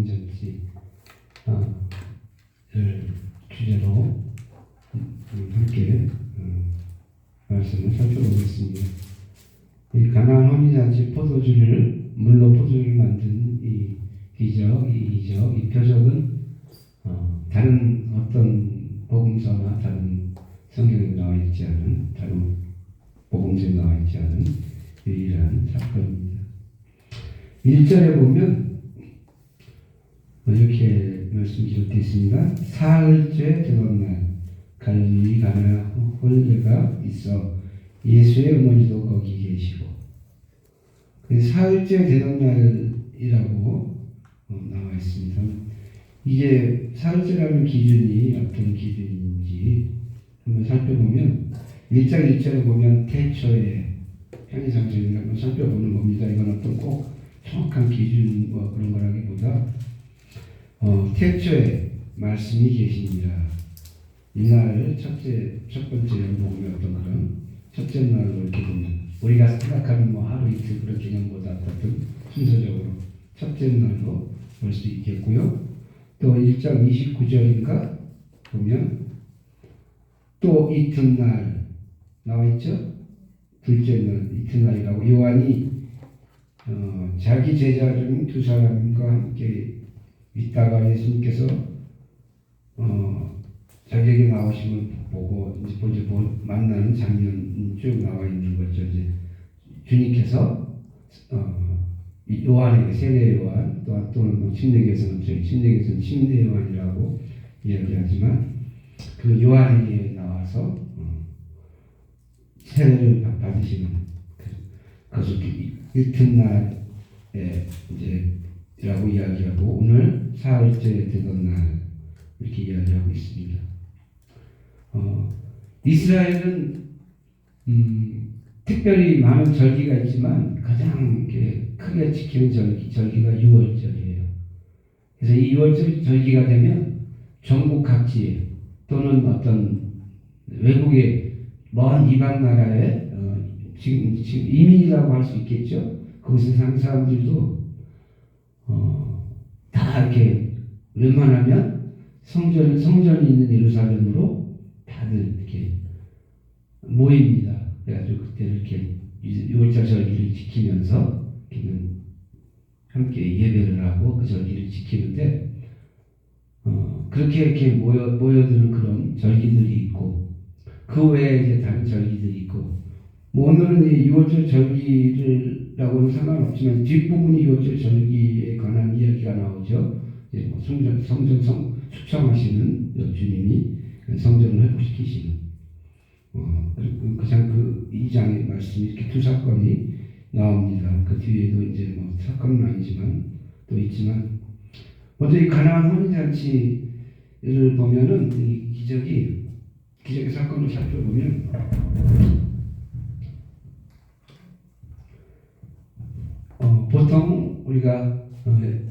환희잔치를 주제로 함께 말씀을 살펴보겠습니다. 이 가나안 환희잔치 포도주를 물로 포도주를 만든 이 기적, 이 이적, 이 표적은 다른 어떤 복음서나 다른 성경에 나와 있지 않은, 다른 복음서에 나와 있지 않은 유일한 사건입니다. 1절에 보면 이렇게 말씀 기록되어 있습니다. 사흘째 되던 날 갈릴리 가나 혼례가 있어 예수의 어머니도 거기 계시고, 사흘째 되던 날이라고 나와 있습니다. 이게 사흘째라는 기준이 어떤 기준인지 한번 살펴보면 1장 1절에 보면 태초에 편의상징을 한번 살펴보는 겁니다. 이건 어떤 꼭 정확한 기준 그런 거라기보다 태초에 말씀이 계십니다. 이날 첫 번째 연복음의 어떤 그런 첫째 날로 이렇게 보면 우리가 생각하는 하루 이틀 그런 개념보다 어떤 순서적으로 첫째 날로 볼 수 있겠고요. 또 1장 29절인가 보면 또 이튿날 나와 있죠. 둘째 날 이튿날이라고 요한이 자기 제자 중 두 사람과 함께 있다가 예수님께서 자기에게 나오심을 보고 이제 만나는 장면 쭉 나와 있는 거죠. 이제 주님께서 요한에게 세례 요한 또는 침례교에서는 침례 요한이라고 이야기하지만 그 요한에게 나와서 세례를 받으시는 그것을 이튿날에 이제라고 이야기하고 오늘 사흘째 되던 날 이렇게 이야기하고 있습니다. 이스라엘은 특별히 많은 절기가 있지만 가장 이렇게 크게 지키는 절기가 유월절이에요. 그래서 이 유월절 절기가 되면 전국 각지에 또는 어떤 외국의 먼 이방 나라에 지금 이민이라고 할 수 있겠죠. 거기서 사는 사람들도 다 이렇게 웬만하면 성전이 있는 예루살렘으로 다들 이렇게 모입니다. 그래가지고 그때 이렇게 유월절 절기를 지키면서 함께 예배를 하고 그 절기를 지키는데 그렇게 이렇게 모여드는 그런 절기들이 있고 그 외에 이제 다른 절기들이 있고 오늘은 이 유월절 절기라고는 상관없지만 뒷부분이 유월절 절기에 관한 이야기가 나오죠. 이제 성전 수청하시는 주님이 성전을 회복시키시는 가장 그 2장의 말씀이 이렇게 두 사건이 나옵니다. 그 뒤에도 이제 사건은 아니지만 또 있지만 먼저 이 가나안 혼인잔치를 보면은 이 기적의 사건을 살펴보면 보통 우리가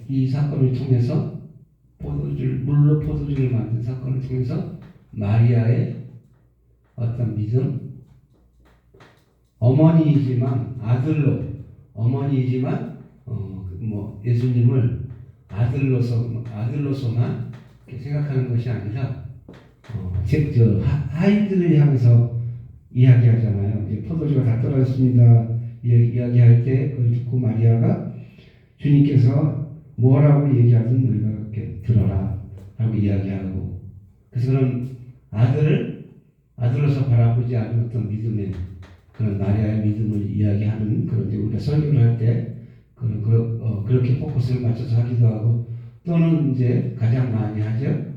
이 사건을 통해서 물로 포도주를 만든 사건을 통해서 마리아의 어떤 믿음, 어머니이지만 예수님을 아들로서만 생각하는 것이 아니라 하인들을 향해서 이야기하잖아요. 이제 포도주가 다 떨어졌습니다. 이야기할 때 그걸 듣고 마리아가 주님께서 뭐라고 얘기하든 너희가 이렇게 들어라 하고 이야기하고, 그래서 그런 아들로서 바라보지 않은 어떤 믿음의 그런 마리아의 믿음을 이야기하는 그런 우리가 설교를 할 때 그렇게 포커스를 맞춰서 하기도 하고, 또는 이제 가장 많이 하죠.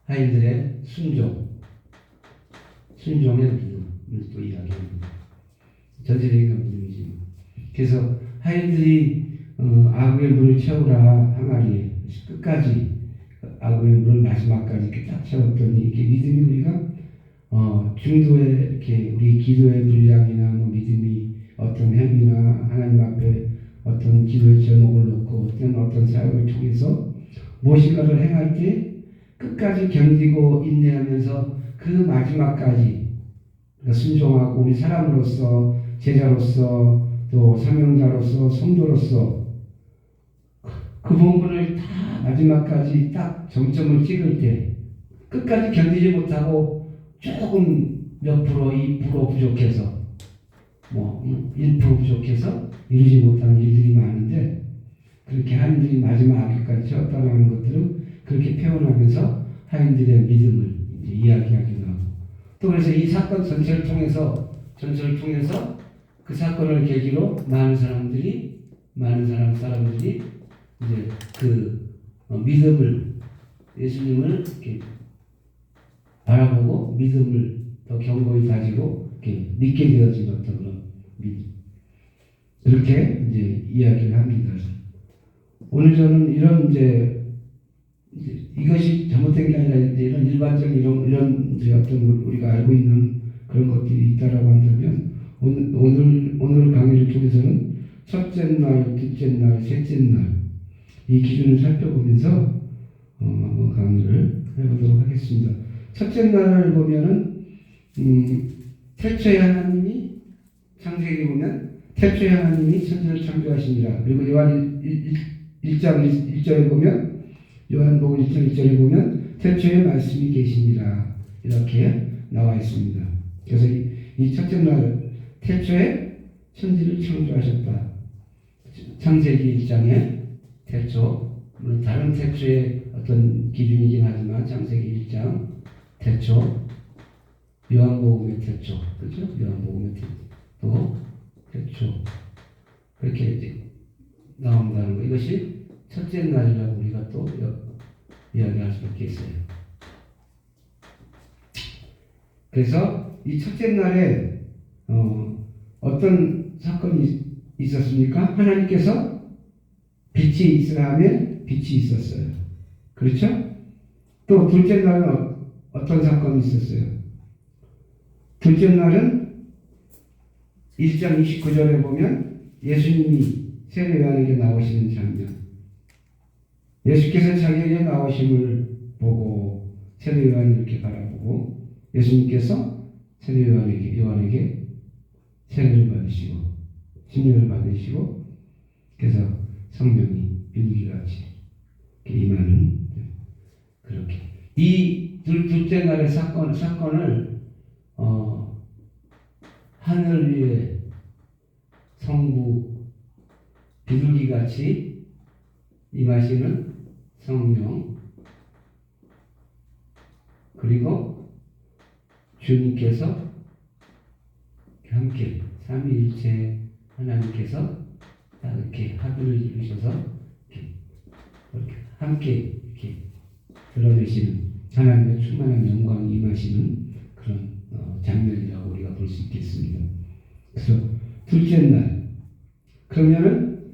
하인들의 순종의 믿음을 또 이야기합니다. 전체적인 믿음이지. 그래서 하인들이 아구의 물을 채우라 항아리에 끝까지 아구의 물을 마지막까지 이렇게 딱 채웠더니 이렇게 믿음이 우리가 중도에 이렇게 우리 기도의 분량이나 믿음이 어떤 행위나 하나님 앞에 어떤 기도의 제목을 놓고 어떤 사역을 통해서 무엇인가를 행할 때 끝까지 견디고 인내하면서 그 마지막까지 순종하고 우리 사람으로서 제자로서 또 사명자로서 성도로서 그 본문을 다 마지막까지 딱 정점을 찍을 때 끝까지 견디지 못하고 조금 몇 프로, 2% 부족해서 뭐 1% 부족해서 이루지 못하는 일들이 많은데 그렇게 하인들이 마지막 악기까지 떠나는 것들은 그렇게 표현하면서 하인들의 믿음을 이제 이야기하기도 하고 또 그래서 이 사건 전체를 통해서 그 사건을 계기로 많은 사람들이 이제 그 믿음을 예수님을 이렇게 바라보고 믿음을 더 견고히 가지고 이렇게 믿게 되어진 어떤 그런 믿음 그렇게 이제 이야기를 합니다. 오늘 저는 이런 이제 이것이 잘못된 게 아니라 이제 이런 일반적인 이런 이제 어떤 우리가 알고 있는 그런 것들이 있다라고 한다면 오늘 강의를 통해서는 첫째 날, 둘째 날, 셋째 날 이 기준을 살펴보면서 한번 강의를 해보도록 하겠습니다. 첫째 날을 보면은 태초에 하나님이 창세기 보면 태초에 하나님이 천지를 창조하시니라. 그리고 요한 1장 1절에 보면 요한복음 1장 1절에 보면 태초에 말씀이 계시니라 이렇게 나와 있습니다. 그래서 이 첫째 날 태초에 천지를 창조하셨다. 창세기 1장에 태초 물론 다른 태초의 어떤 기준이긴 하지만 창세기 1장 태초 요한복음의 태초 그렇죠? 요한복음의 또 태초 그렇게 이제 나온다는 거 이것이 첫째 날이라고 우리가 또 이야기할 수 있겠어요. 그래서 이 첫째 날에 어떤 사건이 있었습니까? 하나님께서 빛이 있으라 하면 빛이 있었어요. 그렇죠? 또 둘째 날은 어떤 사건이 있었어요? 둘째 날은 1장 29절에 보면 예수님이 세례 요한에게 나오시는 장면. 예수께서 자기에게 나오심을 보고 세례 요한이 이렇게 바라보고 예수님께서 세례 요한에게 세례를 받으시고 침례를 받으시고 그래서 성령이 비둘기같이 임하는 그렇게 이 둘째 날의 사건을 하늘 위에 성부 비둘기같이 임하시는 성령 그리고 주님께서 함께 삼위일체 하나님께서 이렇게 합을 이루셔서 이렇게 함께 이렇게 드러내시는 하나님의 충만한 영광이 임하시는 그런 장면이라고 우리가 볼 수 있겠습니다. 그래서 둘째 날 그러면은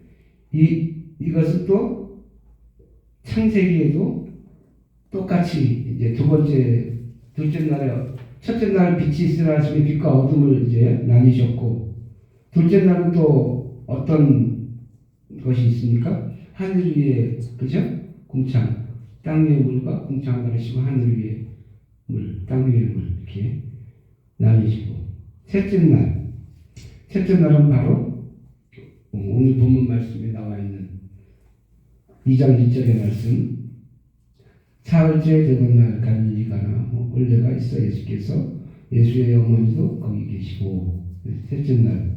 이것은 또 창세기에도 똑같이 이제 둘째 날에 첫째 날 빛이 있으라 하시니 빛과 어둠을 이제 나뉘셨고 둘째 날은 또 어떤 것이 있습니까? 하늘 위에 그죠? 궁창 땅 위의 물과 궁창을 가르시고 하늘 위의 물, 땅 위의 물 이렇게 나뉘시고 셋째 날은 바로 오늘 본문 말씀에 나와 있는 2장 1절의 말씀 사흘째 되던 날 갈릴리 가나 올레가 있어 예수께서 예수의 어머니도 거기 계시고 셋째 날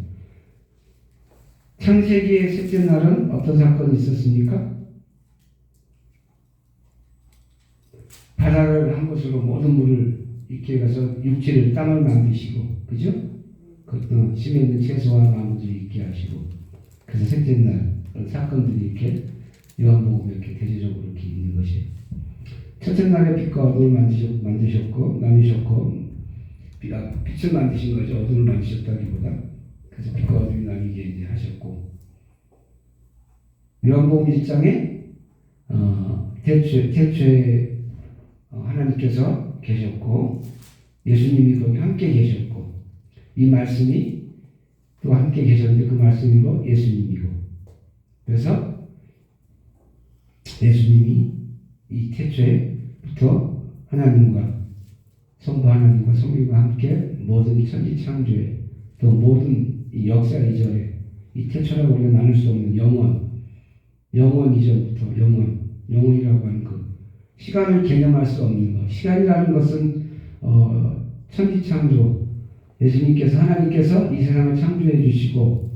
창세기의 셋째 날은 어떤 사건이 있었습니까? 바다를 한 곳으로 모든 물을 있게 가서 육지를 땅을 만드시고 그죠? 그 심에 있는 채소와 나무들이 있게 하시고 그래서 셋째 날 사건들이 이렇게 요한복음에 이렇게 대체적으로 이렇게 있는 것이 첫째 날에 빛과 어둠을 만드셨고 나누셨고 빛을 만드신 거죠. 어둠을 만드셨다기보다 그래서 빛과 어둠이 나뉘게 이제 하셨고 요한복음 1장에 태초에 하나님께서 계셨고 예수님이 거기 함께 계셨고 이 말씀이 또 함께 계셨는데 그 말씀이고 예수님이고 그래서 예수님이 이 태초에부터 하나님과 성부 하나님과 성령과 함께 모든 천지 창조에 또 모든 이 역사 이전에 이 태초라고 우리가 나눌 수 없는 영원 이전부터 영원이라고 하는 그 시간을 개념할 수 없는 것. 시간이라는 것은 천지창조, 예수님께서 하나님께서 이 세상을 창조해 주시고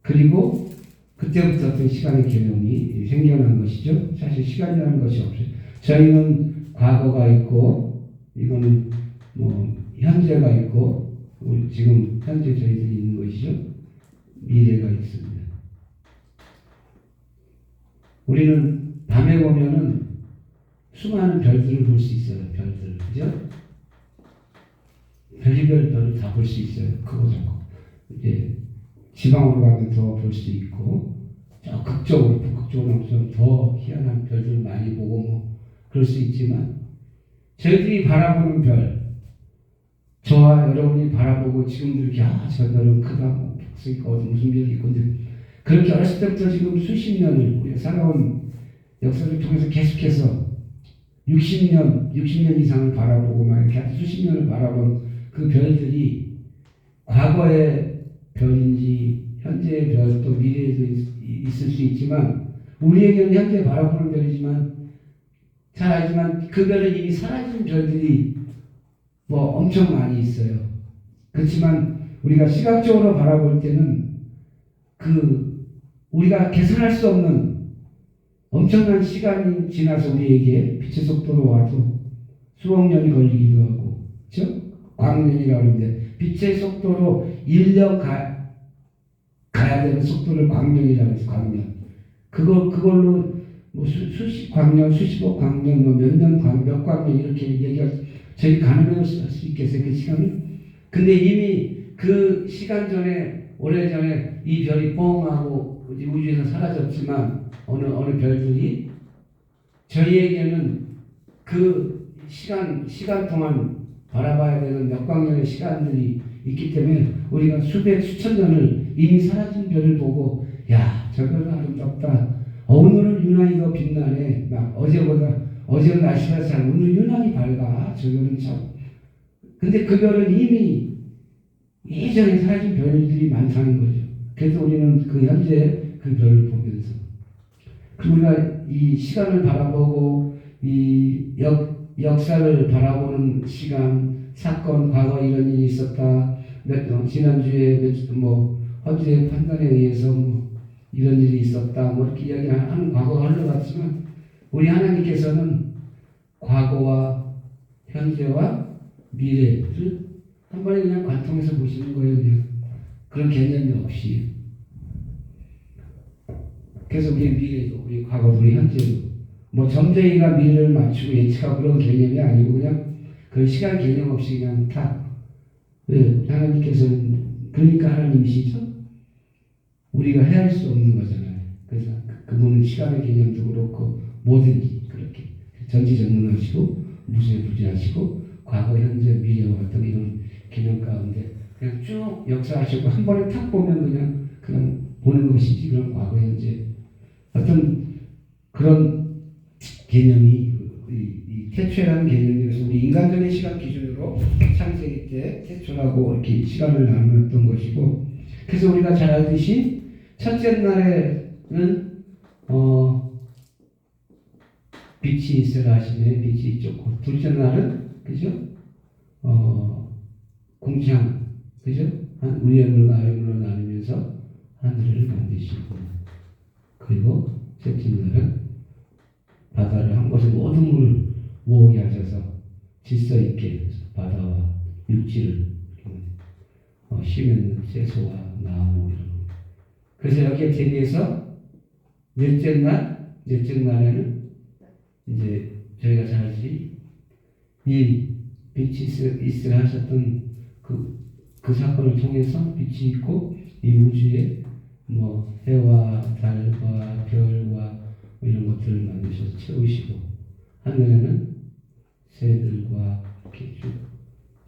그리고 그때부터 어떤 시간의 개념이 생겨난 것이죠. 사실 시간이라는 것이 없어요. 저희는 과거가 있고 이거는 뭐 현재가 있고 지금 현재 저희들이 있는 것이죠. 미래가 있습니다. 우리는 밤에 보면은 수많은 별들을 볼 수 있어요. 별들, 그죠? 별의별 별을 다 볼 수 있어요. 크고 작고. 이제 지방으로 가면 더 볼 수 있고, 저 극적으로, 북극적으로 좀 더 희한한 별들 많이 보고 뭐 그럴 수 있지만, 저희들이 바라보는 별, 저와 여러분이 바라보고 지금도 이렇게 저 별은 크다, 뭐 있고 무슨 별이 있고, 근데 그렇게 어렸을 때부터 지금 수십 년을 우리가 살아온 역사를 통해서 계속해서 60년 이상을 바라보고 막 이렇게 수십 년을 바라본 그 별들이 과거의 별인지 현재의 별 또 미래에도 있을 수 있지만 우리에게는 현재 바라보는 별이지만 잘 알지만 그 별은 이미 사라진 별들이 뭐 엄청 많이 있어요. 그렇지만 우리가 시각적으로 바라볼 때는 그 우리가 계산할 수 없는 엄청난 시간이 지나서 우리에게 빛의 속도로 와도 수억 년이 걸리기도 하고, 그렇죠? 광년이라고 하는데 빛의 속도로 1년 가야 되는 속도를 광년이라고 해서 광년. 그걸로 뭐 수십 광년, 수십억 광년, 뭐 몇 광년 이렇게 얘기할 저희 가늠할 수 있겠어요, 그 시간을? 근데 이미 그 시간 전에 오래전에 이 별이 뻥 하고 우주에서 사라졌지만 어느 별들이 저희에게는 그 시간 동안 바라봐야 되는 몇 광년의 시간들이 있기 때문에 우리가 수천 년을 이미 사라진 별을 보고 야, 저 별은 아름답다. 오늘은 유난히 더 빛나네. 막 어제는 날씨가 잘 오늘 유난히 밝아. 저 별은 참. 근데 그 별은 이미 예전에 사라진 별들이 많다는 거죠. 그래서 우리는 그 현재 그 별을 보면서 우리가 이 시간을 바라보고 이 역사를 바라보는 시간, 사건, 과거 이런 일이 있었다. 지난주에 허주의 판단에 의해서 이런 일이 있었다. 뭐 이렇게 이야기하는 과거가 흘러갔지만 우리 하나님께서는 과거와 현재와 미래를 한 번에 그냥 관통해서 보시는 거예요. 그냥 그런 개념이 없이. 그래서 우리 미래도, 우리 과거도, 우리 현재도 뭐 점쟁이가 미래를 맞추고 예측하고 그런 개념이 아니고 그냥 그 시간 개념 없이 그냥 다 하나님께서는 그러니까 하나님이시죠. 우리가 헤아릴 수 없는 거잖아요. 그래서 그분은 시간의 개념도 그렇고 뭐든지 그렇게 전지전능하시고 무소부지하시고 과거, 현재, 미래와 같은 이런 개념 가운데 그냥 쭉 역사하시고 한 번에 탁 보면 그냥 보는 것이지 그런 과거, 현재 어떤 그런 개념이 이 태초라는 개념이 그래서 우리 인간적인 시간 기준으로 창세기 때 태초라고 이렇게 시간을 나누었던 것이고 그래서 우리가 잘 알듯이 첫째 날에는 빛이 있으라 하시네. 빛이 있었고 둘째 날은 그죠? 궁창 그죠? 위의 물과 아래 물로 나누면서 하늘을 만드시고 그리고 셋째 날은 바다를 한 곳에 모든 물을 모으게 하셔서 질서 있게 바다와 육지를 심은 채소와 나무 이런 거. 그래서 여기에 대비해서 넷째 날에는 이제 저희가 잘 알지 이 빛이 있으라 하셨던 그 사건을 통해서 빛이 있고 이 우주에 뭐 해와 달과 별과 이런 것들을 만드셔서 채우시고 하늘에는 새들과 이렇게 쭉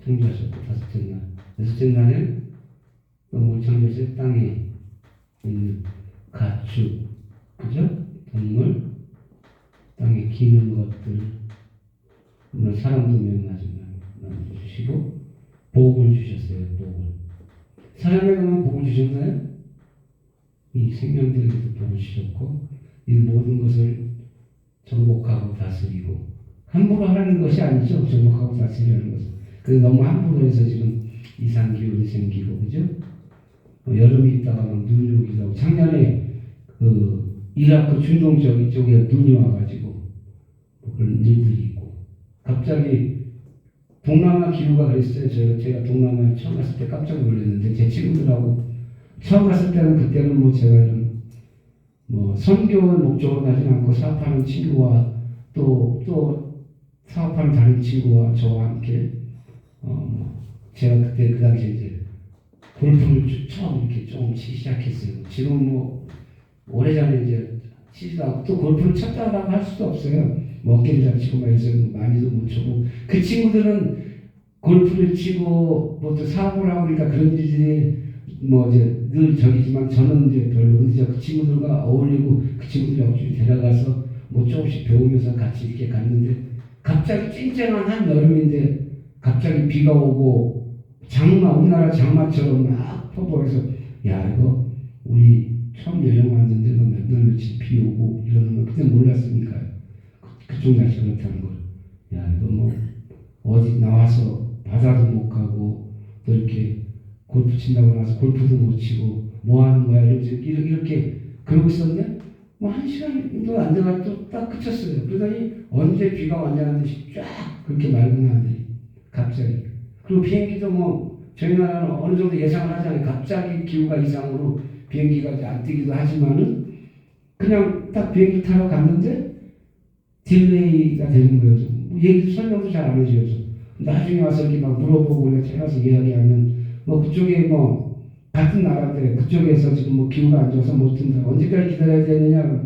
창조하셨고 다섯째 날, 여섯째 날에는 또 창조하신 땅에 있는 가축, 그죠? 동물, 땅에 기는 것들, 물론 사람도 명하지만 나눠주시고 복을 주셨어요. 복을 사람에게만 복을 주셨나요? 이 생명들에게도 복을 주셨고 이 모든 것을 정복하고 다스리고 함부로 하는 것이 아니죠. 정복하고 다스리는 것은. 그 너무 함부로 해서 지금 이상기온이 생기고 그죠? 여름이 있다가 막 눈이 오기도 하고 작년에 그 이라크 중동 쪽에 눈이 와가지고 뭐 그런 일들이 있고 갑자기 동남아 기후가 그랬어요. 제가 동남아에 처음 갔을 때 깜짝 놀랐는데 제 친구들하고 처음 갔을 때는 그때는 뭐 제가 이런 뭐 선교의 목적으로 가진 않고 사업하는 친구와 또 사업하는 다른 친구와 저와 함께 제가 그때 그 당시에 이제 골프를 처음 이렇게 좀 치기 시작했어요. 지금 뭐 오래전에 이제 치지도 않고 또 골프를 쳤다고 할 수도 없어요. 뭐 어깨를 다치고 막 해서 많이도 못 쳐고 그 친구들은 골프를 치고 뭐 또 사업을 하고 그러니까 그런 일들이 뭐 이제 늘 저기지만 저는 이제 별로 근데 그 친구들과 어울리고 그 친구들이 어찌 데려가서 뭐 조금씩 배우면서 같이 이렇게 갔는데 갑자기 쨍쨍한 한 여름인데 갑자기 비가 오고 우리나라 장마처럼 막 퍼부어서 야 이거 우리 처음 여행 왔는데 몇 며칠 비 오고 이러는 거 그때 몰랐으니까요. 그쪽 날씨 그렇다는 걸. 야 이거 뭐 어디 나와서 바다도 못 가고 또 이렇게 골프 친다고 나와서 골프도 못 치고 뭐 하는 거야 이렇게 그러고 있었는데 뭐 한 시간도 안 돼가지고 또 딱 그쳤어요. 그러더니 언제 비가 왔냐는 듯이 쫙 그렇게 맑은 하늘이 갑자기 그리고 비행기도 뭐 저희 나라는 어느 정도 예상을 하잖아요. 갑자기 기후가 이상으로 비행기가 안 뜨기도 하지만은 그냥 딱 비행기 타러 갔는데 딜레이가 되는 거예요. 얘기 설명도 잘 안 해줘서 나중에 와서 이렇게 막 물어보고 우리가 찾아서 이야기하면 뭐 그쪽에 뭐 같은 나라인데 그쪽에서 지금 뭐 기후가 안 좋아서 못 뜬다. 언제까지 기다려야 되느냐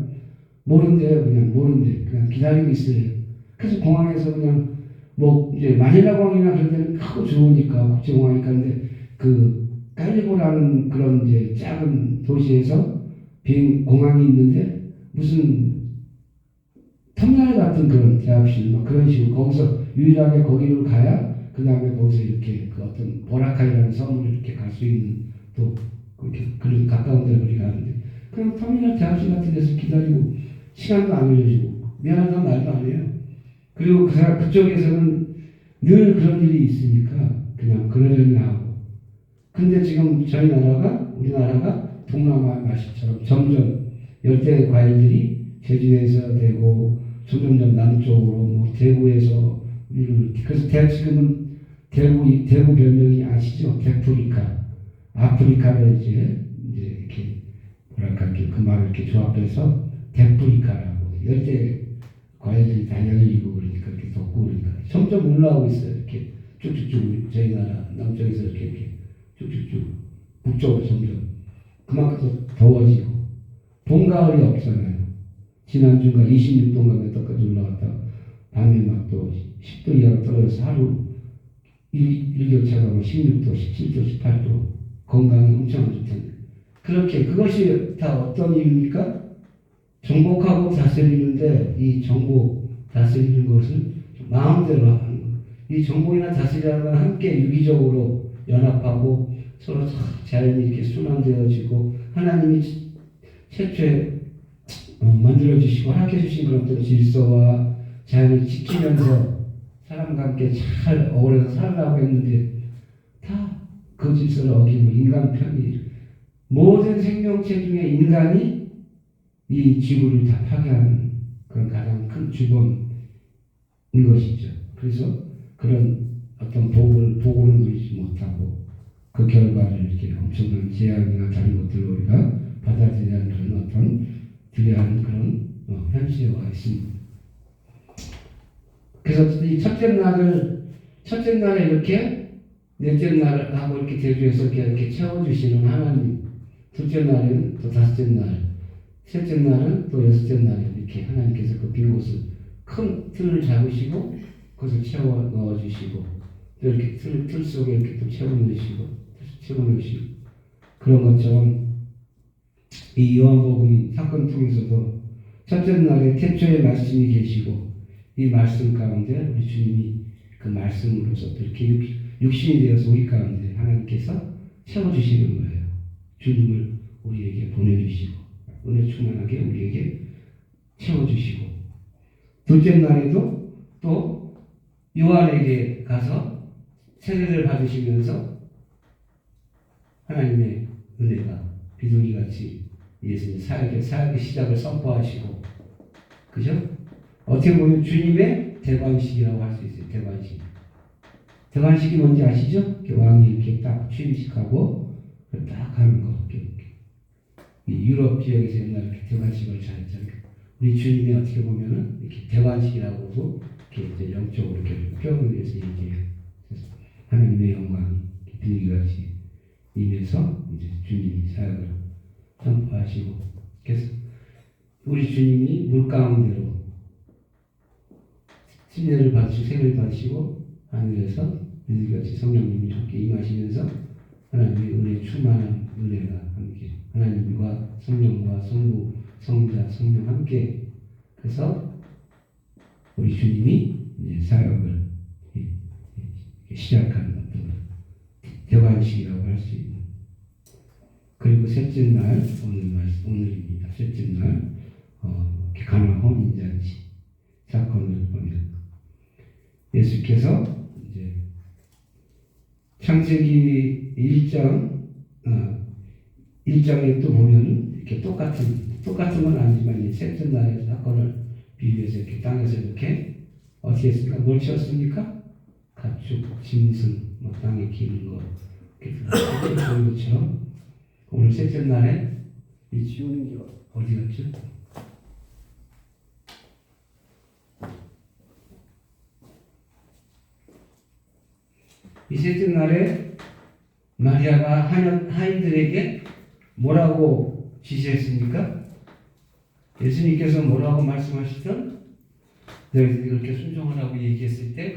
모른대요. 그냥 기다리고 있어요. 그래서 공항에서 그냥 뭐 이제 마닐라 공항이나 그런 데는 크고 좋으니까 국제공항이니까 근데 그 깔리보라는 그런 이제 작은 도시에서 공항이 있는데 무슨 터미널 같은 그런 대합실 막 그런 식으로 거기서 유일하게 거기를 가야 그 다음에 거기서 이렇게 그 어떤 보라카이라는 섬을 이렇게 갈 수 있는 또 그렇게 그런 가까운 데를 우리가 가는데 그냥 터미널 대합실 같은 데서 기다리고 시간도 안 알려주고 미안하다는 말도 안 해요. 그리고 그쪽에서는 늘 그런 일이 있으니까 그냥 그러려니 하고 근데 지금 우리나라가 동남아 날씨처럼 점점 열대 과일들이 제주에서 되고 점점 남쪽으로 뭐 대구에서 그래서 지금은 대구 별명이 아시죠? 대프리카 아프리카를 이제 이렇게 뭐랄까 그 말을 이렇게 조합해서 대프리카라고 열대 과일들이 다 열리고 그러니까 이렇게 덥고 그러니까 점점 올라오고 있어요. 이렇게 쭉쭉쭉 저희 나라 남쪽에서 이렇게 쭉쭉쭉 북쪽으로 점점 그만큼 더워지고 봄 가을이 없잖아요. 지난주가 26도인가 몇 도까지 올라갔다가 밤에 막 또 10도 이하로 떨어져서 하루 일교차가 뭐 16도, 17도, 18도 건강이 엄청 안 좋던데 그렇게 그것이 다 어떤 이유입니까? 정복하고 다스리는데 이 정복 다스리는 것을 마음대로 하는 것. 이 정복이나 다스리라는 건 함께 유기적으로 연합하고 서로 자연이 이렇게 순환되어지고 하나님이 최초에 만들어주시고 허락해주신 그런 어떤 질서와 자연을 지키면서 사람과 함께 잘 어우러져 살아가고 했는데 다 그 질서를 어기고 인간 편이 모든 생명체 중에 인간이 이 지구를 다 파괴하는 그런 가장 큰 주범인 것이죠. 그래서 그런 어떤 보고는 누리지 못하고 그 결과를 이렇게 엄청난 재앙이나 다른 것들을 우리가 받아들여야 하는 그런 어떤 드려야 하는 그런 현실에 와 있습니다. 그래서 이 첫째 날에 이렇게 넷째 날 하고 이렇게 대주해서 이렇게 채워주시는 하나님, 둘째 날은 또 다섯째 날, 셋째 날은 또 여섯째 날 이렇게 하나님께서 그 빈 곳을 큰 틀을 잡으시고 그것을 채워 넣어주시고 또 이렇게 틀 속에 이렇게 또 채워 넣으시고 그런 것처럼 이 요한복음 사건 통해서도 첫째 날에 태초에 말씀이 계시고 이 말씀 가운데 우리 주님이 그 말씀으로서 또 이렇게 육신이 되어서 우리 가운데 하나님께서 채워주시는 거예요. 주님을 우리에게 보내주시고 은혜 충만하게 우리에게 둘째 날에도 또 요한에게 가서 세례를 받으시면서 하나님의 은혜가 비둘기같이 예수님 사역의 시작을 선포하시고, 그죠? 어떻게 보면 주님의 대관식이라고 할 수 있어요. 대관식. 대관식이 뭔지 아시죠? 왕이 이렇게 딱 취임식하고 딱 하는 거. 유럽 지역에서 옛날에 이렇게 대관식을 잘 했잖아요. 우리 주님이 어떻게 보면은 이렇게 대관식이라고도 이렇게 이제 영적으로 이렇게 표현을 해서 얘기해요. 그래서 하나님의 영광이 비둘기같이 임해서 이제 주님이 사역을 선포하시고, 그래서 우리 주님이 물 가운데로 침례를 받으시고 세례를 받으시고 하늘에서 비둘기같이 성령님이 함께 임하시면서 하나님의 은혜 충만한 은혜가 함께 하나님과 성령과 성부 성자 성령 함께, 그래서 우리 주님이 이제 사역을 시작하는 어떤 대관식이라고 할 수 있는. 그리고 셋째 날 오늘입니다. 셋째 날 가나 혼인잔치 사건을 보면 예수께서 이제 창세기 1장에 또 보면은 이렇게 똑같은 건 아니지만 셋째 날의 사건을 비유해서 이렇게 땅에서 이렇게 어떻게 했습니까? 뭘 지었습니까? 가축, 짐승, 땅에 기는 거 이렇게 보는 것처럼 오늘 셋째 날에 이 지우는 게 어디 갔죠? 이 셋째 날에 마리아가 하인들에게 뭐라고 지시했습니까? 예수님께서 뭐라고 말씀하시던, 너희들이 그렇게 순종하라고 얘기했을 때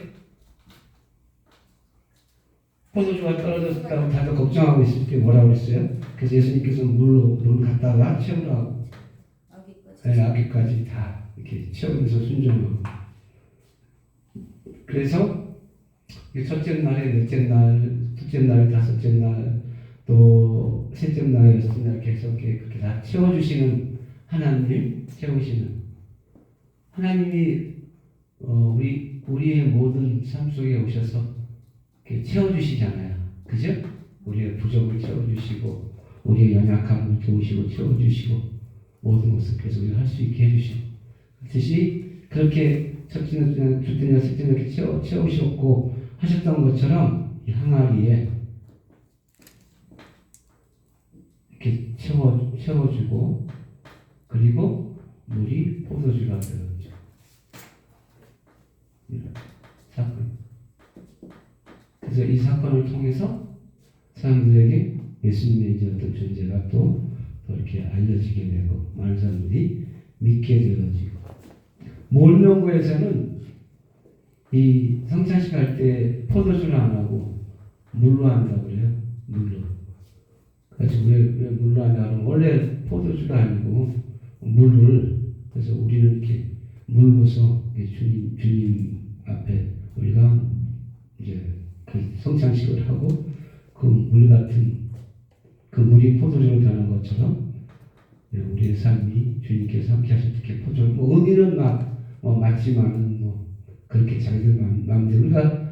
포도주가 떨어졌다고 다들 걱정하고 있을 때 뭐라고 했어요? 그래서 예수님께서 물 갖다가 채우라고, 아기까지 다 이렇게 채우면서 순종하고, 그래서 첫째 날에, 넷째 날, 둘째 날, 다섯째 날, 또 셋째 날, 여섯째 날 계속 그렇게 다 채워주시는 하나님, 채우시는 하나님이 우리의 모든 삶 속에 오셔서 이렇게 채워주시잖아요. 그죠? 우리의 부족을 채워주시고, 우리의 연약함을 도우시고, 채워주시고, 모든 것을 계속 할 수 있게 해주시고, 그렇듯이 그렇게 첫째 날, 둘째 날, 셋째 날 이렇게 채우셨고 하셨던 것처럼 이 항아리에 이렇게 채워주고, 그리고 물이 포도주가 되었죠. 사건. 그래서 이 사건을 통해서 사람들에게 예수님의 이제 어떤 존재가 또 이렇게 알려지게 되고, 많은 사람들이 믿게 되어지고, 몰명구에서는 이 성찬식 할 때 포도주는 안 하고 물로 한다고 그래요. 물로. 그래서 왜 물로 한다고 하면 원래 포도주가 아니고 물을, 그래서 우리는 이렇게 물로서 주님 앞에 우리가 이제 그 성찬식을 하고 그 물 같은 그 물이 포도주로 변한 것처럼 우리의 삶이 주님께서 함께 하실 때 포도주, 의미는 맞지만은 그렇게 자기들 마음대로, 그러니까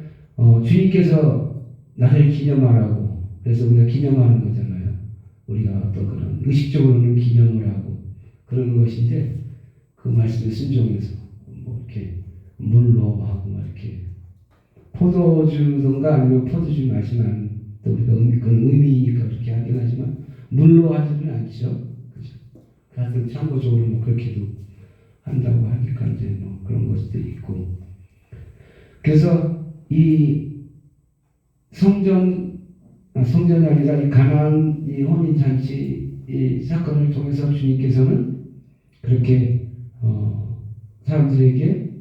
주님께서 나를 기념하라고, 그래서 우리가 기념하는 거잖아요. 우리가 어떤 그런 의식적으로는 기념을 하고 그러는 것인데, 그 말씀에 순종해서 이렇게 물로 하고 이렇게 포도주든가 아니면 포도주 마시는, 또 우리가 그런 의미니까 그렇게 하긴 하지만 물로 하지는 않죠. 그죠? 하여튼 참고적으로 그렇게도 한다고 하니까 이제 그런 것도 있고. 그래서 이 성전이 아니라 이 가나안 이 혼인 잔치 이 사건을 통해서 주님께서는 그렇게 사람들에게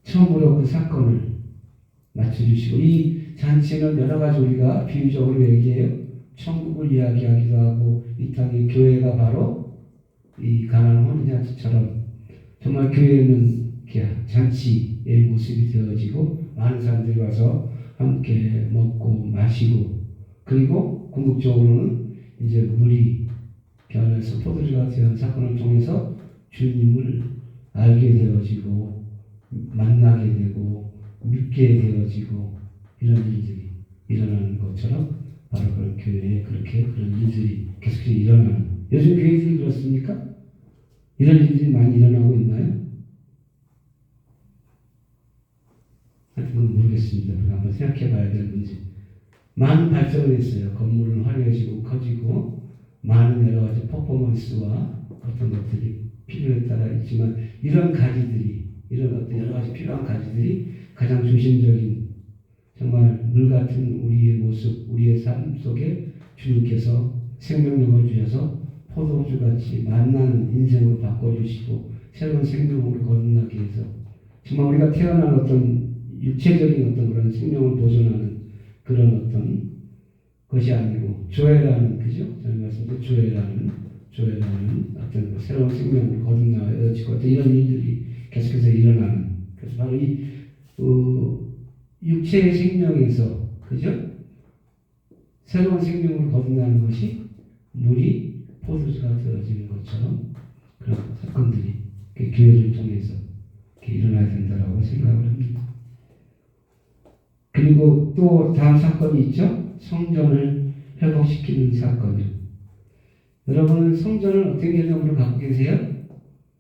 처음으로 그 사건을 맞춰주시고, 이 잔치는 여러 가지 우리가 비유적으로 얘기해요. 천국을 이야기하기도 하고, 이 땅의 교회가 바로 이 가나안 혼인 잔치처럼 정말 교회는 잔치의 모습이 되어지고, 많은 사람들이 와서 함께 먹고 마시고, 그리고 궁극적으로는 이제 물이 변해서 포도주가 된 사건을 통해서 주님을 알게 되어지고, 만나게 되고 믿게 되어지고 이런 일들이 일어나는 것처럼 바로 그런 교회에 그렇게 그런 일들이 계속해서 일어나는, 요즘 교회들이 그렇습니까? 이런 일들이 많이 일어나고 있나요? 하여튼 그건 모르겠습니다. 우리가 한번 생각해 봐야 될 문제. 많은 발전을 했어요. 건물은 화려해지고 커지고 많은 여러 가지 퍼포먼스와 어떤 것들이 필요에 따라 있지만, 이런 가지들이, 이런 어떤 여러 가지 필요한 가지들이 가장 중심적인, 정말 물 같은 우리의 모습, 우리의 삶 속에 주님께서 생명력을 주셔서 포도주같이 만나는 인생을 바꿔주시고 새로운 생명으로 거듭나게 해서, 정말 우리가 태어난 어떤 육체적인 어떤 그런 생명을 보존하는 그런 어떤 것이 아니고 조회라는, 그죠? 저는 말씀드린 조회라는 어떤 그 새로운 생명으로 거듭나어지고 어떤 이런 일들이 계속해서 일어나는, 그래서 바로 이 육체의 생명에서, 그죠? 새로운 생명으로 거듭나는 것이 물이 포도주가 되어지는 것처럼 그런 사건들이 교회를 통해서 일어나야 된다고 생각을 합니다. 그리고 또 다음 사건이 있죠. 성전을 회복시키는 사건이요. 여러분은 성전을 어떤 개념으로 갖고 계세요?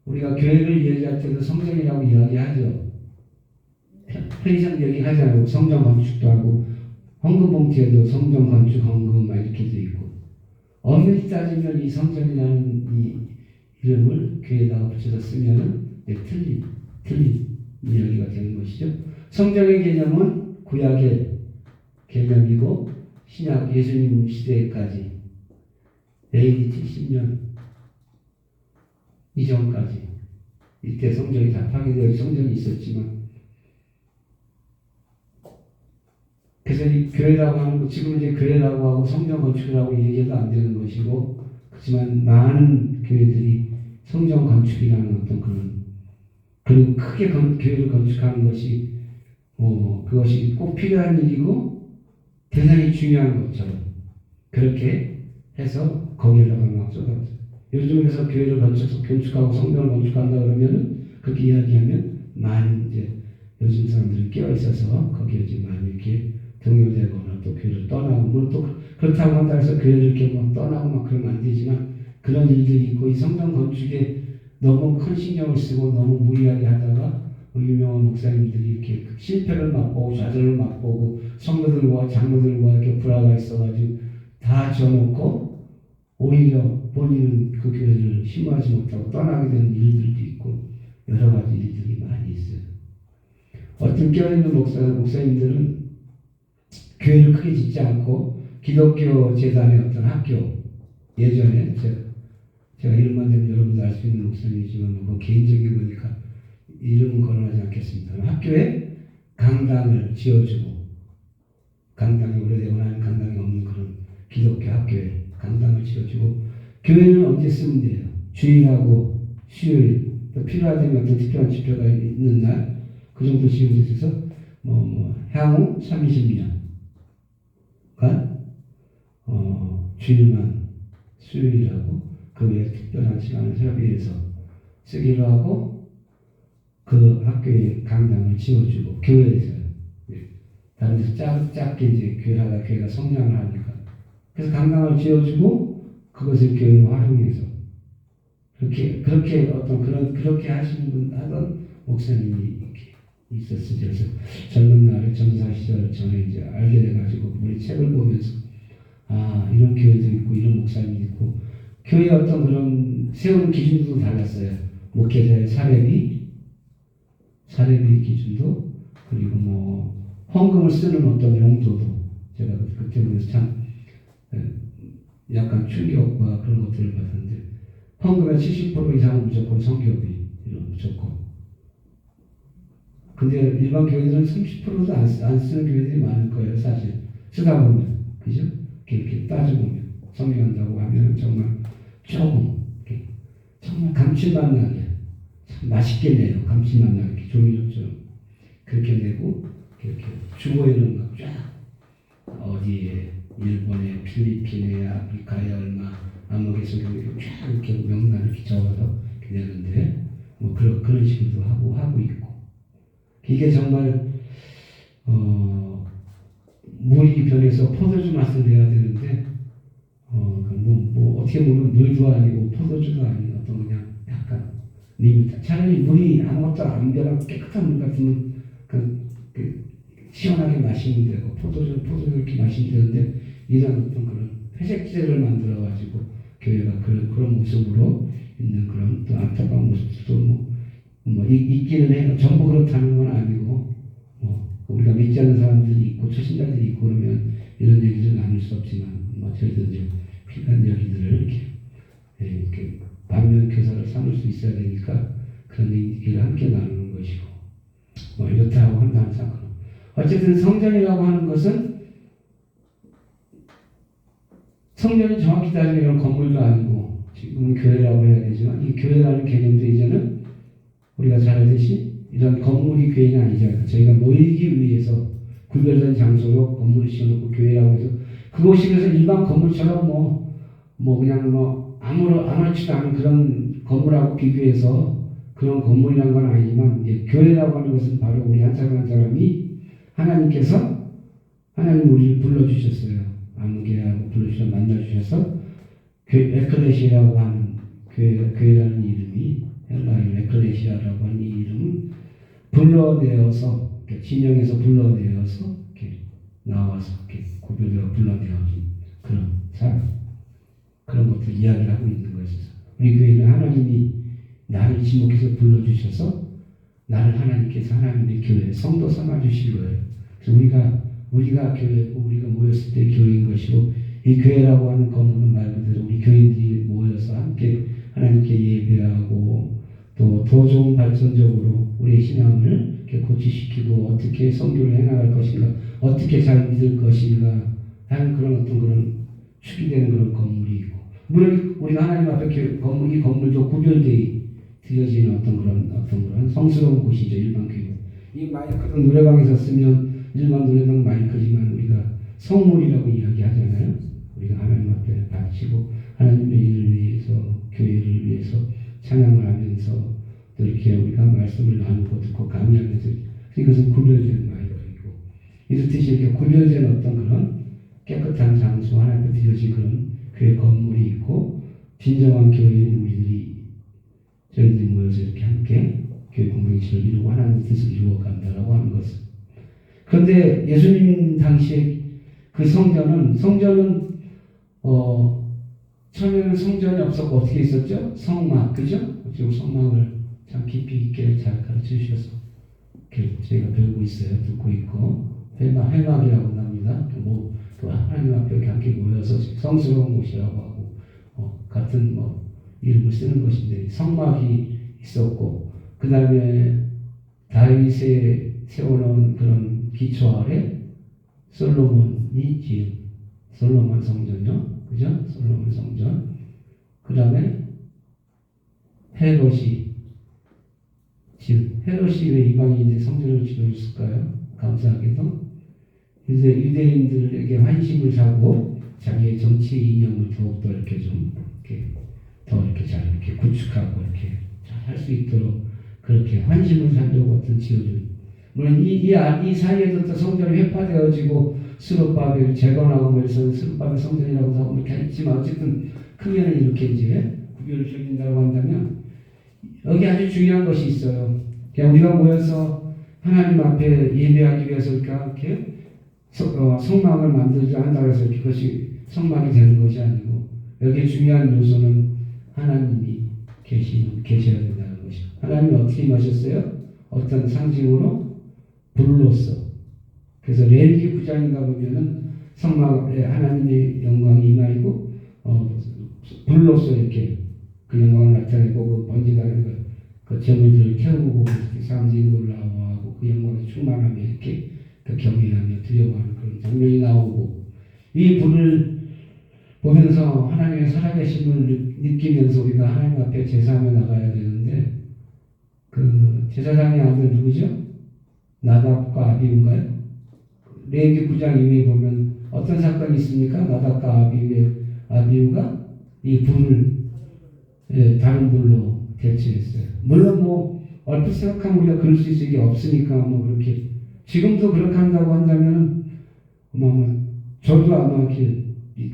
우리가 교회를 이야기할 때도 성전이라고 이야기하죠. 편의상 얘기하잖아요. 성전 건축도 하고 헌금 봉투에도 성전 건축 헌금 막 이렇게 돼 있고, 엄밀히 따지면 이 성전이라는 이 이름을 교회에다가 붙여서 쓰면은 틀린 이야기가 되는 것이죠. 성전의 개념은 구약의 개념이고 신약 예수님 시대까지 AD 70년 이전까지 이때 성전이 다 파괴되어 성전이 있었지만, 그래서 이 교회라고 하는 거, 지금 이제 교회라고 하고 성전 건축이라고 얘기해도 안 되는 것이고, 그렇지만 많은 교회들이 성전 건축이라는 어떤 그리고 크게 교회를 건축하는 것이 그것이 꼭 필요한 일이고 대단히 중요한 것처럼 그렇게 해서 거기에다가 막 쏟아부어요. 요즘에서 교회를 건축하고 성전을 건축한다 그러면은, 그렇게 이야기하면 많은 이제 요즘 사람들이 깨어 있어서 거기에 이제 많이 이렇게 동요되거나 또 교회를 떠나고, 물론 또 그렇다고 한다 해서 교회를 이렇게 뭐 떠나고 막 그러면 안 되지만, 그런 일들이 있고, 이 성전 건축에 너무 큰 신경을 쓰고 너무 무리하게 하다가 유명한 목사님들이 이렇게 실패를 맛보고 좌절을 맛보고 성도들과 장로들과 이렇게 불화가 있어가지고 다 지어놓고 오히려 본인은 그 교회를 신뢰하지 못하고 떠나게 되는 일들도 있고 여러 가지 일들이 많이 있어요. 어떤 껴있는 목사님들은 교회를 크게 짓지 않고 기독교 재단의 어떤 학교, 예전에 제가 이름만 되면 여러분도 알 수 있는 목사님이지만 뭐 개인적인 거니까 이름은 거론하지 않겠습니다. 학교에 강당을 지어주고, 강당이 오래되고 나면 강당이 없는 그런 기독교 학교에 강당을 지어주고, 교회는 언제 쓰면 돼요? 주일하고 수요일, 또 필요하다면 어떤 특별한 집회가 있는 날, 그 정도 지으면 돼서 향후 30년간 주일만 수요일하고 그 외에 특별한 시간을 협의해서 쓰기로 하고, 그 학교에 강당을 지어주고, 교회에서요. 다른 데서 작게 이제 교회가 성장을 하니까. 그래서 강당을 지어주고, 그것을 교회로 활용해서. 그렇게 그렇게 하던 목사님이 이렇게 있었어요. 그래서 젊은 날에 전사 시절 전에 이제 알게 돼가지고, 우리 책을 보면서, 이런 교회도 있고, 이런 목사님도 있고, 교회의 어떤 그런 세우는 기준도 달랐어요. 목회자의 사례비 기준도, 그리고 헌금을 쓰는 어떤 용도도 제가 그때 보면서 참 약간 충격과 그런 것들을 받았는데, 헌금의 70% 이상은 무조건 선교비, 이런 무조건. 근데 일반 교회들은 30%도 안 쓰는 교회들이 많을 거예요, 사실. 쓰다 보면, 그죠? 이렇게 따져보면, 성경한다고 하면 정말 조금, 정말 감칠맛 나게, 참 맛있게 내요. 감칠맛 나게, 조미료처럼. 그렇게 내고, 이렇게 주보에는 막 쫙, 어디에, 일본에, 필리핀에, 아프리카에 얼마, 암흑에서 쫙 이렇게 명단을 이렇게 적어서 내는데, 그런 식으로 하고 있고. 이게 정말 물이 변해서 포도주 맛을 내야 되는데 어떻게 보면 물도 아니고 포도주도 아닌 어떤 그냥 약간 립니다. 차라리 물이 아무것도 안 변하고 깨끗한 물 같으면 시원하게 마시면 되고 포도주 이렇게 마시면 되는데 이런 어떤 그런 회색제를 만들어 가지고 교회가 그런 모습으로 있는 그런 또 안타까운 모습도 있기는 해요. 전부 그렇다는 건 아니고 우리가 믿지 않는 사람들이 있고 초신자들이 있고 그러면 이런 얘기를 나눌 수 없지만 저희도 이제 필요한 얘기들을 이렇게 반면 교사를 삼을 수 있어야 되니까 그런 얘기를 함께 나누는 것이고 이렇다고 한다는 사건. 어쨌든 성전이라고 하는 것은 성전이 정확히 따지면 이런 건물도 아니고 지금은 교회라고 해야 되지만 이 교회라는 개념도 이제는 우리가 잘 알듯이 이런 건물이 교회는 아니잖아요. 저희가 모이기 위해서 구별된 장소로 건물을 지어놓고 교회라고 해서 그곳이 그래서 일반 건물처럼 그냥 아무렇지도 않은 그런 건물하고 비교해서 그런 건물이란 건 아니지만 이제 교회라고 하는 것은 바로 우리 한 사람 한 사람이 하나님께서 우리를 불러주셨어요. 아무개하고 불러주셔서 만나주셔서 에클레시아라고 하는 교회라는 이름이 헬라어로 에클레시아라고 하는 이 이름은 불러내어서 진영에서 불러내어서 이렇게 나와서 이렇게 구별되어 불러내어진 그런 사람 그런 것들 이야기를 하고 있는 것이죠. 우리 교회는 하나님이 나를 지목해서 불러주셔서 나를 하나님께서 하나님의 교회 성도 삼아주신 거예요. 그래서 우리가 교회고 우리가 모였을 때 교회인 것이고 이 교회라고 하는 건물은 말 그대로 우리 교인들이 모여서 함께 하나님께 예배하고 또 더 좋은 발전적으로 우리의 신앙을 이렇게 고치시키고 어떻게 선교를 해나갈 것인가 어떻게 잘 믿을 것인가 하는 그런 어떤 그런 축이 되는 그런 건물이 있고 물론 우리가 하나님 앞에 이 건물도 구별되어지는 어떤 그런 성스러운 곳이죠. 일반 교회. 이 마이크는 노래방에서 쓰면 일반 노래방 마이크지만 우리가 성물이라고 이야기하잖아요. 우리가 하나님 앞에 바치고 하나님의 일을 위해서 교회를 위해서 찬양을 하면서 또 이렇게 우리가 말씀을 나누고 듣고 강의하면서 이것은 구별된 마이크이고 이렇듯이 이렇게 구별된 어떤 그런 깨끗한 장소 하나님 앞에 드려진 그런 교회 건물이 있고 진정한 교회인 저희들이 모여서 이렇게 함께 교회 공동체를 이루고 하나님의 뜻을 이루어 간다라고 하는 것은 그런데 예수님 당시에 그 성전은 처음에는 성전이 없었고 어떻게 있었죠? 성막, 그죠? 지금 성막을 참 깊이 있게 잘 가르쳐 주셔서 저희가 배우고 있어요. 듣고 있고 회막이라고 합니다. 하나님 앞에 이렇게 함께 모여서 성스러운 곳이라고 하고 같은 이름을 쓰는 것인데 성막이 있었고 그 다음에 다윗이 세워놓은 그런 기초 아래 솔로몬이 지은 솔로몬 성전이요. 그죠? 솔로몬 성전. 그 다음에 헤롯이 왜 이방인인데 성전을 지어줬을까요? 감사하게도 이제 유대인들에게 환심을 사고 자기의 정치 이념을 더욱더 이렇게 더 이렇게 잘 이렇게 구축하고 이렇게 잘 할 수 있도록 그렇게 환심을 사려고 어떤 지어준 물론 이 사이에도 또 성전이 회파되어지고 스룹바벨 재건하고 그래서 스룹바벨 성전이라고 하고 이렇게 했지만 어쨌든 크게는 이렇게 이제 구별을 지어진다고 한다면 여기 아주 중요한 것이 있어요. 그냥 우리가 모여서 하나님 앞에 예배하기 위해서 이렇게 성막을 만들자 한다고 해서 그것이 성막이 되는 것이 아니고 여기에 중요한 요소는 하나님이 계셔야 된다는 것이죠. 하나님이 어떻게 임하셨어요? 어떤 상징으로 불로써. 그래서 레위기 9장인가 보면은 성막에 하나님의 영광이 임하고 불로써 이렇게 그 영광을 나타내고 그 번지다는 그 재물들을 태우고 사람들이 놀라워하고 그 영광에 충만하며 이렇게 경외하며 두려워하는 그런 장면이 나오고 이 불을 보면서 하나님의 살아계심을 느끼면서 우리가 하나님 앞에 제사하며 나가야 되는데 그 제사장의 아들 누구죠? 나답과 아비우인가요? 레위기 9장 이후에 보면 어떤 사건이 있습니까? 나답과 아비우가 이 불을 다른 불로 대체했어요. 물론 얼핏 생각하면 우리가 그럴 수 있을 게 없으니까 뭐 그렇게 지금도 그렇게 한다고 한다면은 저도 아마 이렇게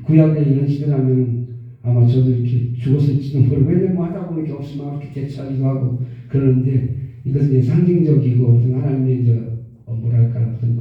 구약에 이런 시대라면 아마 저도 이렇게 죽었을지도 모르고 왜냐면 뭐 하다 보면 이렇게 없으면 이렇게 대처하기도 하고 그러는데 이것은 이제 상징적이고 어떤 하나님의 이제 뭐랄까 어떤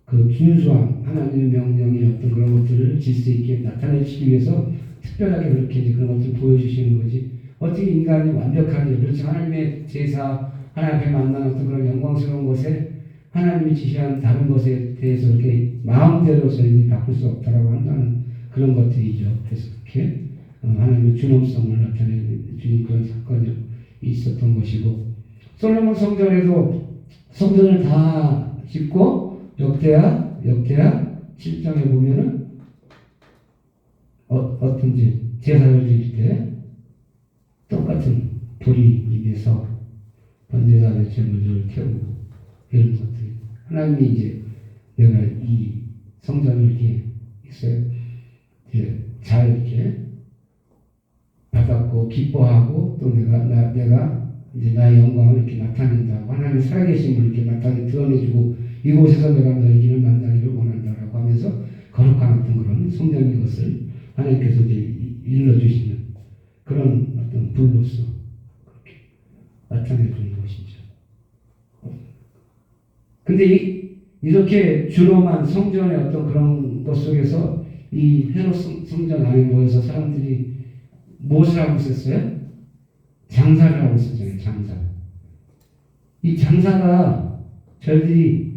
그 준수함 하나님의 명령의 어떤 그런 것들을 질서 있게 나타내시기 위해서 특별하게 그렇게 이제 그런 것들을 보여주시는 거지. 어떻게 인간이 완벽하게 그렇죠. 하나님의 제사 하나님 앞에 만난 어떤 그런 영광스러운 것에 하나님이 지시한 다른 것에 대해서 이렇게 마음대로 저희들이 바꿀 수 없다라고 한다는 그런 것들이죠. 그래서 그렇게 하나님의 준엄성을 나타내주는 그런 사건이 있었던 것이고 솔로몬 성전에도 성전을 다 짓고 역대하 7장에 보면은 어떤지 제사를 드릴 때 똑같은 불이 입에서 번제단의 제물을 태우고 이런 것들 하나님이 이제 내가 이 성전을 이렇게 있어요. 잘 이렇게 받았고 기뻐하고 또 내가 이제 나의 영광을 이렇게 나타낸다고 하나님의 살아계심을 이렇게 드러내주고 이곳에서 내가 너희를 만나기를 원한다라고 하면서 거룩한 어떤 그런 성전인 것을 하나님께서 이제 일러주시는 그런 어떤 불로서 그렇게 나타내주는 것이죠. 근데 이렇게 준엄한 성전의 어떤 그런 것 속에서 이 헤롯 성전 안에 모여서 사람들이 무엇을 하고 있었어요? 장사를 하고 있었잖아요. 장사. 이 장사가 저희들이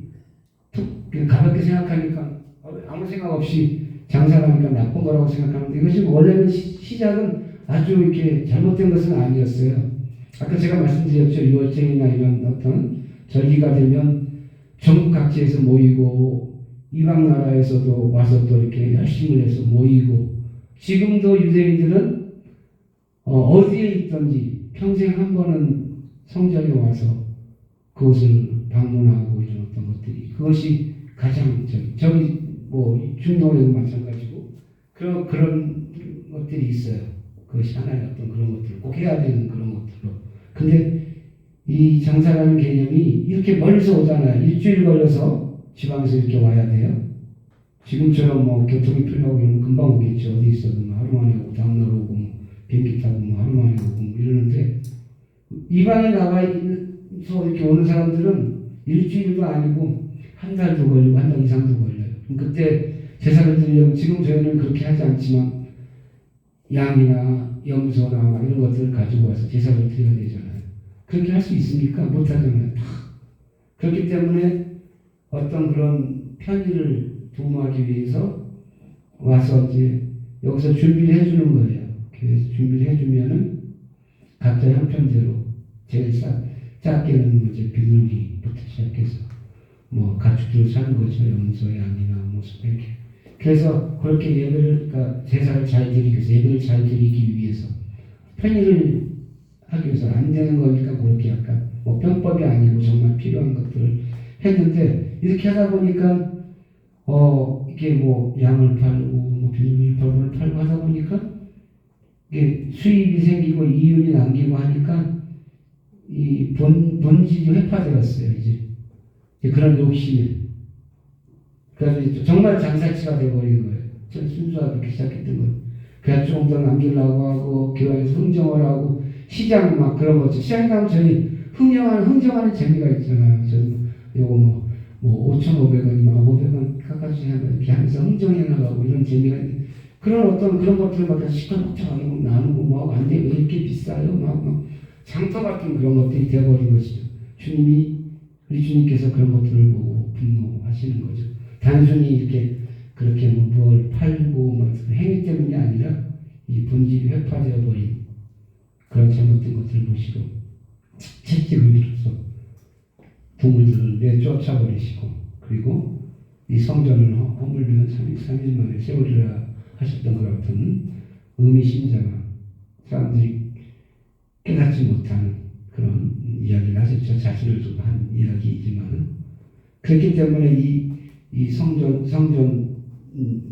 가볍게 생각하니까 아무 생각 없이 장사를 하니까 나쁜 거라고 생각하는데 이것이 원래는 시작은 아주 이렇게 잘못된 것은 아니었어요. 아까 제가 말씀드렸죠. 유월절이나 이런 어떤 절기가 되면 전국 각지에서 모이고 이방 나라에서도 와서 또 이렇게 열심을 해서 모이고 지금도 유대인들은 어디에 있든지 평생 한 번은 성전에 와서 그곳을 방문하고 이런 어떤 것들이 그것이 가장 저기 뭐 중동에도 마찬가지고 그런 것들이 있어요. 그것이 하나의 어떤 그런 것들 꼭 해야 되는 그런 것들로. 근데 이 장사라는 개념이 이렇게 멀리서 오잖아요. 일주일 걸려서 지방에서 이렇게 와야 돼요. 지금처럼 뭐 교통이 필요하고 이러면 금방 오겠죠. 어디 있어도 뭐 하루 만에 오고 다음날 오고 뭐 비행기 타고 뭐 하루 만에 오고 뭐 이러는데 이방에 나가서 이렇게 오는 사람들은 일주일도 아니고 한 달도 걸리고 한 달 이상도 걸려요. 그때 제사를 드리려면 지금 저희는 그렇게 하지 않지만 양이나 염소나 이런 것들을 가지고 와서 제사를 드려야 되잖아요. 그렇게 할 수 있습니까? 못하잖아요. 그렇기 때문에 어떤 그런 편의를 도모하기 위해서 와서 이제 여기서 준비를 해주는 거예요. 그래서 준비를 해주면은 각자 형편대로 제일 작게는 뭐 이제 비둘기부터 시작해서 뭐 가축들을 사는 거죠. 염소, 양이나 뭐 이렇게. 그래서 그렇게 예배를 그러니까 제사를 잘 드리기 위해서 예배를 잘 드리기 위해서 편의를 하기 위해서 안 되는 거니까 그렇게 약간 뭐 병법이 아니고 정말 필요한 것들을 했는데 이렇게 하다 보니까 이게 뭐 양을 팔고 뭐 비둘기를 팔고 하다 보니까 이게 수입이 생기고 이윤이 남기고 하니까 이 본질이 회파되었어요. 이제 그런 욕심에. 그래서 정말 장사치가 되어버린 거예요. 전 순수하게 그렇게 시작했던 거예요. 그래서 조금 더 남기려고 하고 교회에서 흥정을 하고 시장 막 그런 거죠. 시장 가면 저희 흥정하는 재미가 있잖아요. 저는 요거 뭐 5,500원이면 500원 깎아주지 이렇게 하면서 흥정해 나가고 이런 재미가 있는데 그런 어떤 그런 것들을 막 시끌벅적하게 나누고 뭐 안 돼 왜 이렇게 비싸요? 막 장터 같은 그런 것들이 되어버린 것이죠. 우리 주님께서 그런 것들을 보고 분노하시는 거죠. 단순히 이렇게 그렇게 뭘 팔고 막 행위 때문이 아니라 이 본질이 회파되어 버린 그런 잘못된 것들을 보시고 채찍을 들어서 동물들을 내쫓아 버리시고 그리고 이 성전을 허물면 3일 만에 세우리라 하셨던 것 같은 의미심장한 사람들이 깨닫지 못하는 그런 이야기를 하셨죠. 자신을 두고 한 이야기이지만 그렇기 때문에 이 성전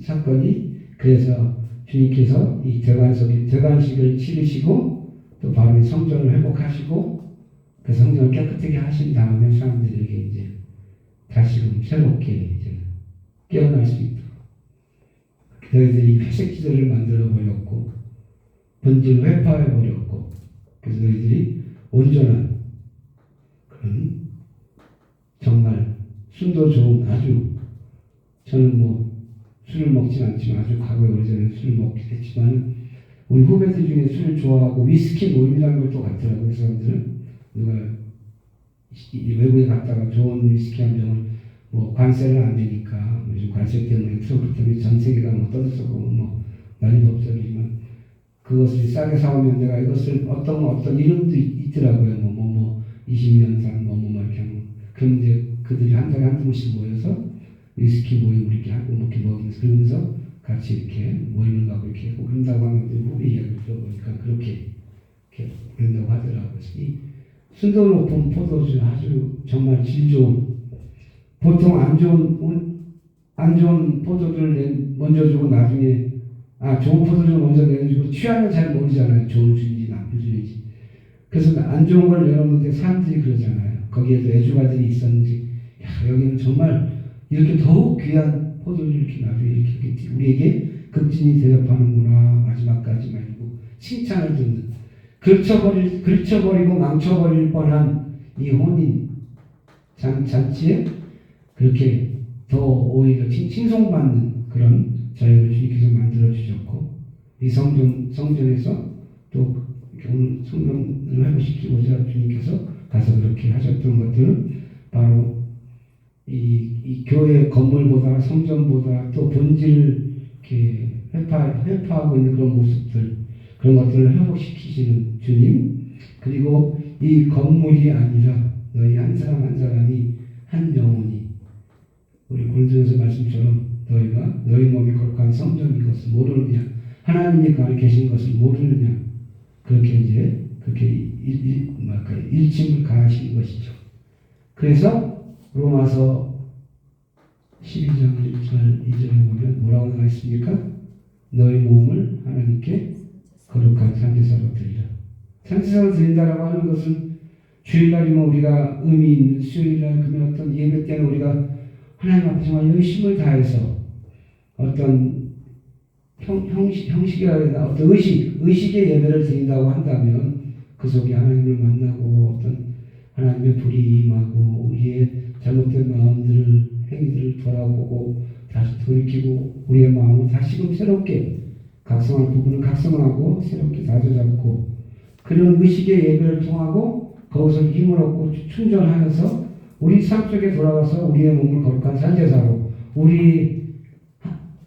사건이 그래서 주님께서 이 대관식을 치르시고 또 바로 성전을 회복하시고 그 성전 성전을 깨끗하게 하신 다음에 사람들에게 이제 다시금 새롭게 이제 깨어날 수 있도록 너희들이 회색 기도를 만들어 버렸고 본질을 회파해 버렸고 그래서 너희들이 온전한 그런 정말 순도 좋은 아주 저는 뭐 술을 먹진 않지만 아주 과거에 오래전에 술을 먹긴 했지만 우리 후배들 중에 술을 좋아하고 위스키 모임이라는 것도 같더라고요. 그 사람들은 누가 외국에 갔다가 좋은 위스키 한 병을 뭐 관세를 안 내니까 요즘 관세 때문에 트러블 때문에 전 세계가 뭐 떠들썩고 뭐 난리법석이지만 그것을 싸게 사오면 내가 이것을 어떤 이름도 있더라고요. 뭐 20년산 뭐 이렇게 하면 그럼 이제 그들이 한 달에 한두 번씩 모여서 위스키 모임을 이렇게 하고 뭐 이렇게 먹으면서 그러면서 같이 이렇게 모임을 가고 이렇게 하고 그런다고 하는데 우리 이야기를 들어보니까 그렇게 그런다고 하더라고요. 이 순도 높은 포도주 아주 정말 질 좋은 보통 안 좋은 포도주를 먼저 주고 나중에 좋은 포도주를 먼저 내주고 취향을 잘 모르잖아요. 좋은 술인지 나쁜 술인지. 그래서 안 좋은 걸 내놓는데 사람들이 그러잖아요. 거기에도 애주가들이 있었는지 야, 여기는 정말 이렇게 더욱 귀한 포도주를 이렇게 나중에 이렇게 우리에게 급진이 대접하는구나. 마지막까지 말고 칭찬을 듣는 그르쳐버리고 망쳐버릴 뻔한 이 혼인 잔치에 그렇게 더 오히려 칭송받는 그런 자유를 주님께서 만들어 주셨고 이 성전에서 또 오늘 성전을 회복시키고자 주님께서 가서 그렇게 하셨던 것들은 바로 이 교회 건물보다 성전보다 또 본질을 이렇게 회파하고 있는 그런 모습들 그런 것들을 회복시키시는 주님 그리고 이 건물이 아니라 너희 한 사람 한 사람이 한 영혼이 우리 고린도전서 말씀처럼 너희가 너희 몸이 거룩한 성전인 것을 모르느냐 하나님이 가운데 계신 것을 모르느냐 그렇게 이제 그렇게 일침을 가하시는 것이죠. 그래서 로마서 12장 1절 2절에 보면 뭐라고 나와 있습니까? 너희 몸을 하나님께 거룩한 산제사로 드리라. 산제사로 드린다라고 하는 것은 주일날이면 우리가 의미 있는 수요일날 그러면 어떤 예배 때는 우리가 하나님 앞에 정말 열심을 다해서 어떤 형식이라든가 어떤 의식의 예배를 드린다고 한다면 그 속에 하나님을 만나고 어떤 하나님의 불이 임하고 우리의 잘못된 마음들을 행위들을 돌아보고 다시 돌이키고 우리의 마음을 다시금 새롭게 각성할 부분을 각성하고 새롭게 다져잡고 그런 의식의 예배를 통하고 거기서 힘을 얻고 충전하면서 우리 삶 속에 돌아와서 우리의 몸을 거룩한 산제사로 우리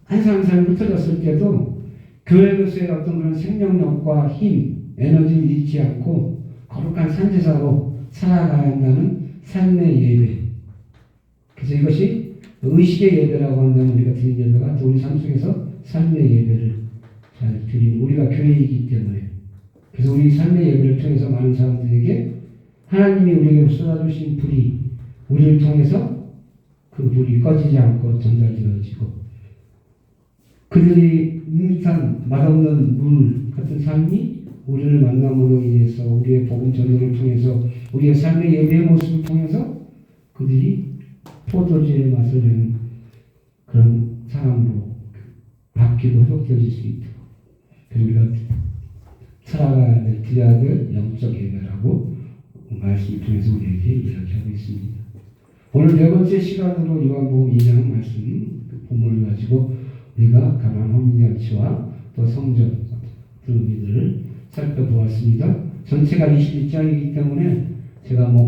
한 사람 한 사람이 흩어졌을 때도 교회로서의 어떤 그런 생명력과 힘, 에너지를 잃지 않고 거룩한 산제사로 살아가야 한다는 삶의 예배. 그래서 이것이 의식의 예배라고 한다면 우리가 드린 예배가 또 우리 삶 속에서 삶의 예배를 잘 드리는 우리가 교회이기 때문에 그래서 우리 삶의 예배를 통해서 많은 사람들에게 하나님이 우리에게 쏟아주신 불이 우리를 통해서 그 불이 꺼지지 않고 전달되어지고 그들이 밋밋한 맛없는 물 같은 삶이 우리를 만남으로 인해서 우리의 복음 전도를 통해서 우리의 삶의 예배의 모습을 통해서 그들이 포도주의 맛을 내는 그런 사람으로 바뀌고 회복되어질 수 있도록 그리고 우리가 살아가야 될 드려야 될 영적 예배라고 말씀을 통해서 우리에게 이야기하고 있습니다. 오늘 네 번째 시간으로 요한복음 2장 말씀 본문을 가지고 우리가 가난 혼인잔치와 또 성전 그 의미들을 살펴보았습니다. 전체가 21장이기 때문에 제가